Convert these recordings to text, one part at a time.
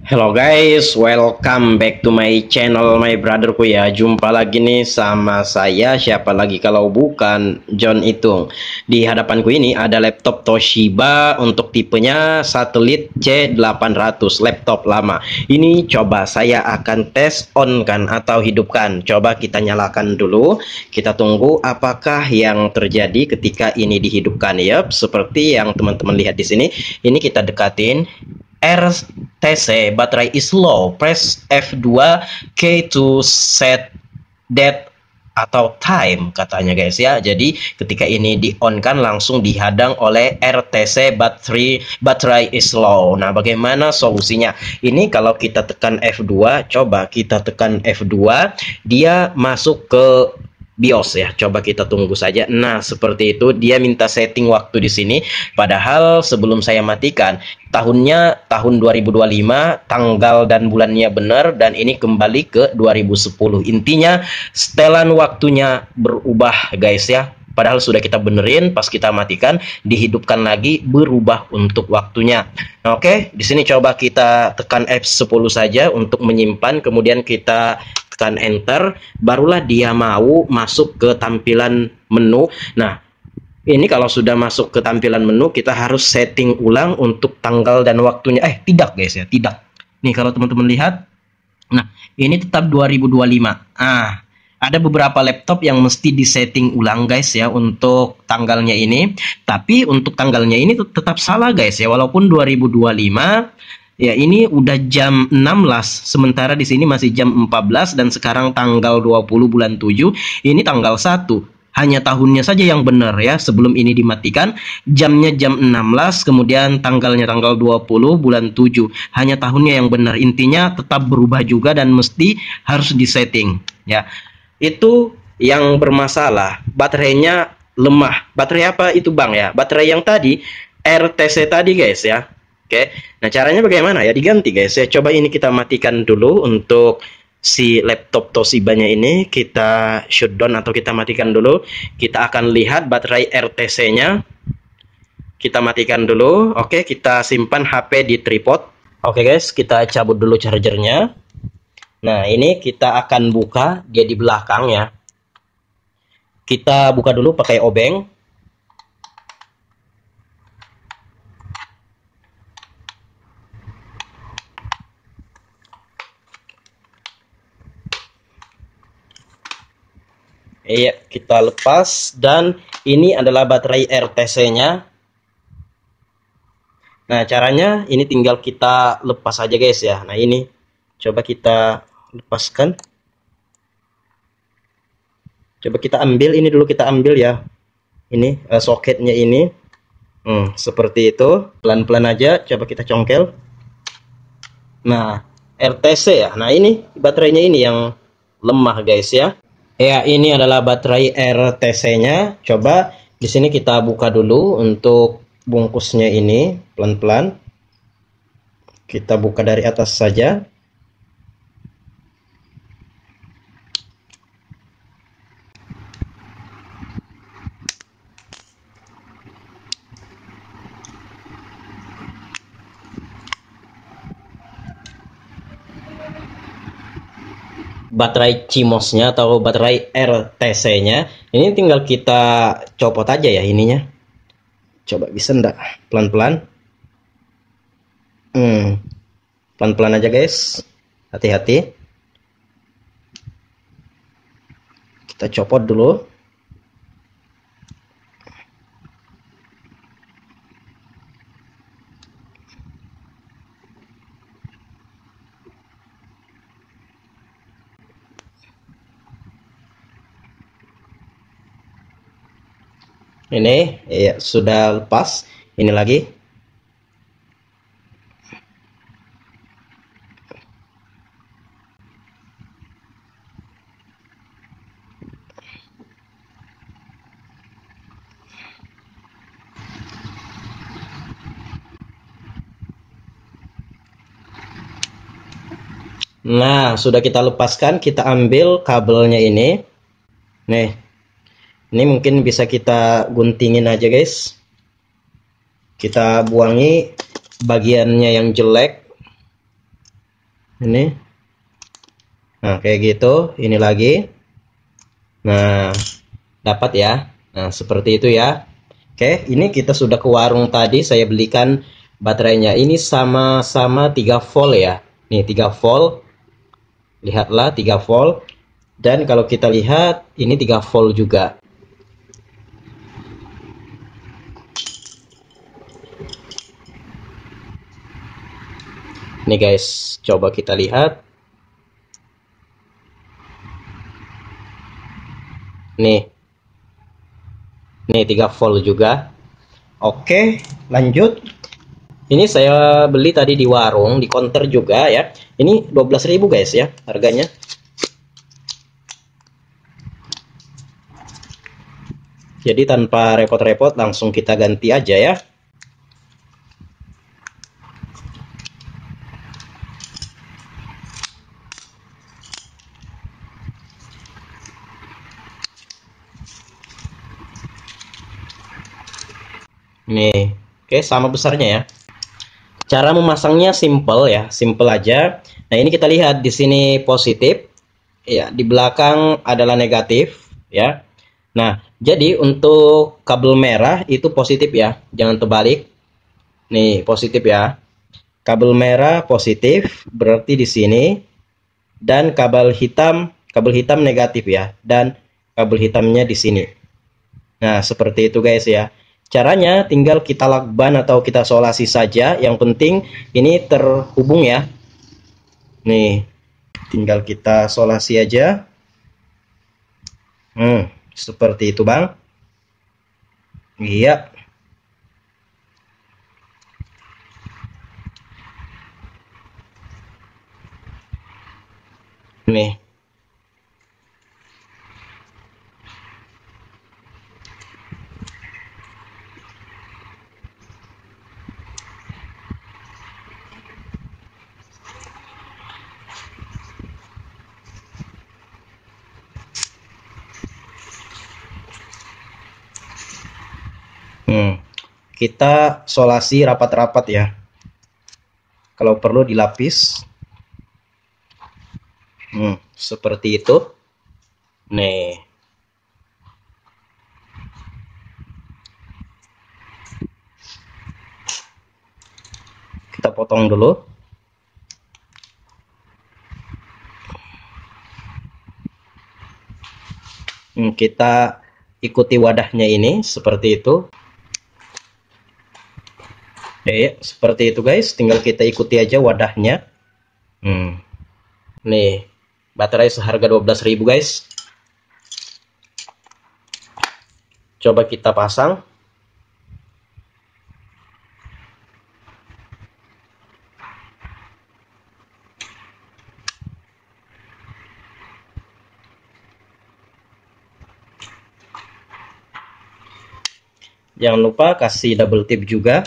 Hello guys, welcome back to my channel, my brotherku ya. Jumpa lagi nih sama saya, siapa lagi kalau bukan John Itung. Di hadapanku ini ada laptop Toshiba untuk tipenya satelit C800, laptop lama. Ini coba saya akan tes on kan atau hidupkan. Coba kita nyalakan dulu. Kita tunggu apakah yang terjadi ketika ini dihidupkan. Yap, seperti yang teman-teman lihat di sini. Ini kita dekatin. RTC baterai is low, press F2 key to set date atau time katanya guys ya. Jadi ketika ini di on kan langsung dihadang oleh RTC baterai is low. Nah, bagaimana solusinya? Ini kalau kita tekan F2, coba kita tekan F2, dia masuk ke BIOS ya. Coba kita tunggu saja. Nah, seperti itu dia minta setting waktu di sini. Padahal sebelum saya matikan, tahunnya tahun 2025, tanggal dan bulannya benar, dan ini kembali ke 2010. Intinya setelan waktunya berubah guys ya. Padahal sudah kita benerin, pas kita matikan dihidupkan lagi, berubah untuk waktunya. Nah, oke, di sini coba kita tekan F10 saja untuk menyimpan, kemudian kita tekan enter, barulah dia mau masuk ke tampilan menu. Nah, ini kalau sudah masuk ke tampilan menu, kita harus setting ulang untuk tanggal dan waktunya. Tidak guys ya, tidak. Nih kalau teman-teman lihat, nah ini tetap 2025. Ada beberapa laptop yang mesti disetting ulang guys ya untuk tanggalnya ini. Tapi untuk tanggalnya ini tetap salah guys ya, walaupun 2025. Ya, ini udah jam 16, sementara di sini masih jam 14 dan sekarang tanggal 20 bulan 7, ini tanggal 1. Hanya tahunnya saja yang benar ya, sebelum ini dimatikan, jamnya jam 16, kemudian tanggalnya tanggal 20 bulan 7. Hanya tahunnya yang benar. Intinya tetap berubah juga dan mesti harus disetting ya. Itu yang bermasalah, baterainya lemah. Baterai apa itu Bang ya? Baterai yang tadi, RTC tadi guys ya. Oke, nah caranya bagaimana ya? Diganti guys ya. Coba ini kita matikan dulu untuk si laptop Toshiba-nya ini. Kita shutdown atau kita matikan dulu. Kita akan lihat baterai RTC-nya. Kita matikan dulu. Oke, kita simpan HP di tripod. Oke guys, kita cabut dulu chargernya. Nah, ini kita akan buka dia di belakang ya. Kita buka dulu pakai obeng. Iya, kita lepas dan ini adalah baterai RTC-nya. Nah, caranya ini tinggal kita lepas aja guys ya. Nah, ini coba kita lepaskan. Coba kita ambil ini dulu, kita ambil ya. Ini soketnya ini. Seperti itu. Pelan-pelan aja, coba kita congkel. Nah, RTC ya. Nah, ini baterainya ini yang lemah guys ya. Ya, ini adalah baterai RTC-nya. Coba di sini kita buka dulu untuk bungkusnya ini, pelan-pelan. Kita buka dari atas saja. Baterai CMOS-nya atau baterai RTC-nya ini tinggal kita copot aja ya ininya. Coba bisa enggak? Pelan-pelan. Pelan-pelan aja guys. Hati-hati. Kita copot dulu. Ini ya sudah lepas. Ini lagi. Nah, sudah kita lepaskan, kita ambil kabelnya ini. Nih. Ini mungkin bisa kita guntingin aja guys. Kita buangi bagiannya yang jelek. Ini. Nah, kayak gitu. Ini lagi. Nah, dapat ya. Nah, seperti itu ya. Oke, ini kita sudah ke warung tadi. Saya belikan baterainya. Ini sama-sama 3 volt ya. Nih, 3 volt. Lihatlah 3 volt. Dan kalau kita lihat, ini 3 volt juga. Nih guys, coba kita lihat. Nih. Nih 3 volt juga. Oke, lanjut. Ini saya beli tadi di warung, di counter juga ya. Ini 12.000 guys ya harganya. Jadi tanpa repot-repot langsung kita ganti aja ya. Nih, oke sama besarnya ya. Cara memasangnya simple ya, simple aja. Nah, ini kita lihat di sini positif, ya, di belakang adalah negatif, ya. Nah, jadi untuk kabel merah itu positif ya, jangan terbalik. Nih, positif ya. Kabel merah positif, berarti di sini. Dan kabel hitam negatif ya, dan kabel hitamnya di sini. Nah, seperti itu guys ya. Caranya tinggal kita lakban atau kita solasi saja. Yang penting ini terhubung ya. Nih, tinggal kita solasi aja. Seperti itu bang. Iya. Nih. Kita solasi rapat-rapat ya. Kalau perlu dilapis. Seperti itu. Nih. Kita potong dulu. Kita ikuti wadahnya ini seperti itu. Seperti itu guys, tinggal kita ikuti aja wadahnya. Nih, baterai seharga 12.000 guys. Coba kita pasang. Jangan lupa kasih double tip juga.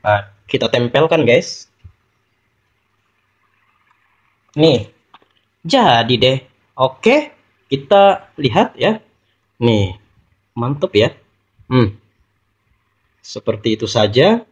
Nah, kita tempelkan guys. Nih, jadi deh. Oke, kita lihat ya. Nih, mantep ya. Seperti itu saja.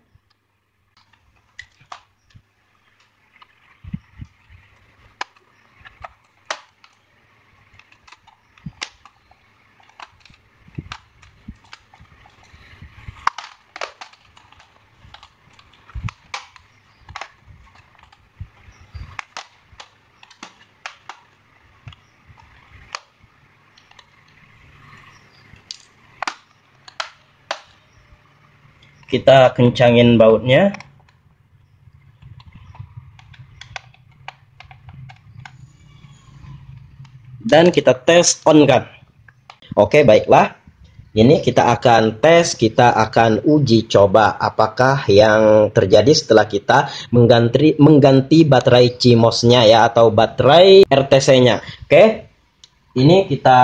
Kita kencangin bautnya. Dan kita tes on kan. Oke, baiklah. Ini kita akan tes, kita akan uji coba apakah yang terjadi setelah kita mengganti baterai CMOS-nya ya, atau baterai RTC-nya. Oke. Ini kita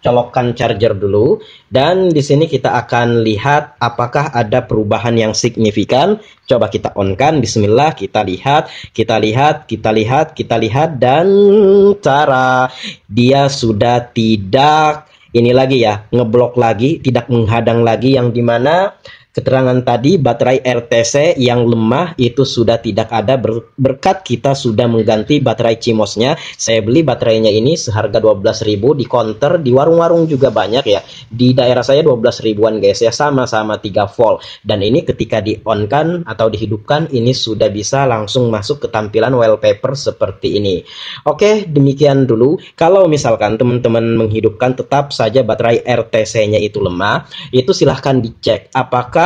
colokkan charger dulu, dan di sini kita akan lihat apakah ada perubahan yang signifikan. Coba kita on kan, bismillah, kita lihat, dan cara dia sudah tidak ini lagi ya, ngeblok lagi, tidak menghadang lagi, yang dimana keterangan tadi baterai RTC yang lemah itu sudah tidak ada berkat kita sudah mengganti baterai CMOS-nya. Saya beli baterainya ini seharga 12.000 di counter, di warung-warung juga banyak ya. Di daerah saya 12 ribuan guys ya, sama-sama 3 volt. Dan ini ketika di-on-kan atau dihidupkan, ini sudah bisa langsung masuk ke tampilan wallpaper seperti ini. Oke, demikian dulu. Kalau misalkan teman-teman menghidupkan tetap saja baterai RTC-nya itu lemah, itu silahkan dicek apakah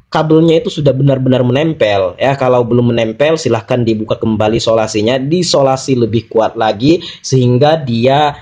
kabelnya itu sudah benar-benar menempel ya. Kalau belum menempel, silahkan dibuka kembali solasinya, disolasi lebih kuat lagi sehingga dia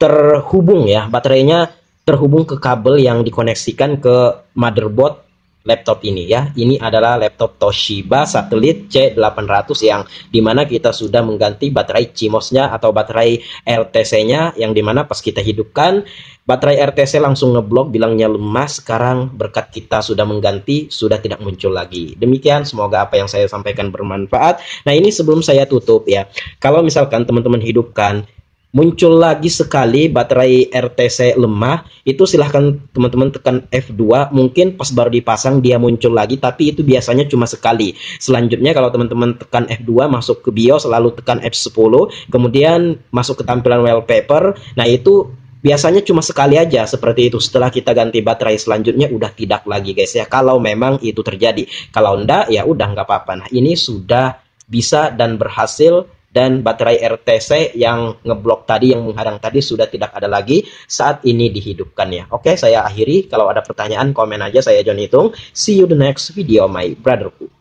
terhubung ya, baterainya terhubung ke kabel yang dikoneksikan ke motherboard laptop ini ya. Ini adalah laptop Toshiba Satelit C800 yang dimana kita sudah mengganti baterai CMOS-nya atau baterai RTC-nya, yang dimana pas kita hidupkan baterai RTC langsung ngeblok, bilangnya lemah. Sekarang berkat kita sudah mengganti, sudah tidak muncul lagi. Demikian, semoga apa yang saya sampaikan bermanfaat. Nah, ini sebelum saya tutup ya, kalau misalkan teman-teman hidupkan muncul lagi sekali baterai RTC lemah, itu silahkan teman-teman tekan F2, mungkin pas baru dipasang dia muncul lagi, tapi itu biasanya cuma sekali. Selanjutnya kalau teman-teman tekan F2 masuk ke BIOS, lalu tekan F10, kemudian masuk ke tampilan wallpaper, nah itu biasanya cuma sekali aja seperti itu. Setelah kita ganti baterai selanjutnya udah tidak lagi guys ya, kalau memang itu terjadi. Kalau enggak ya udah nggak apa-apa. Nah, ini sudah bisa dan berhasil, dan baterai RTC yang ngeblok tadi, yang menghadang tadi, sudah tidak ada lagi saat ini dihidupkan ya. Oke, saya akhiri. Kalau ada pertanyaan komen aja. Saya John Hitung. See you the next video my brotherku.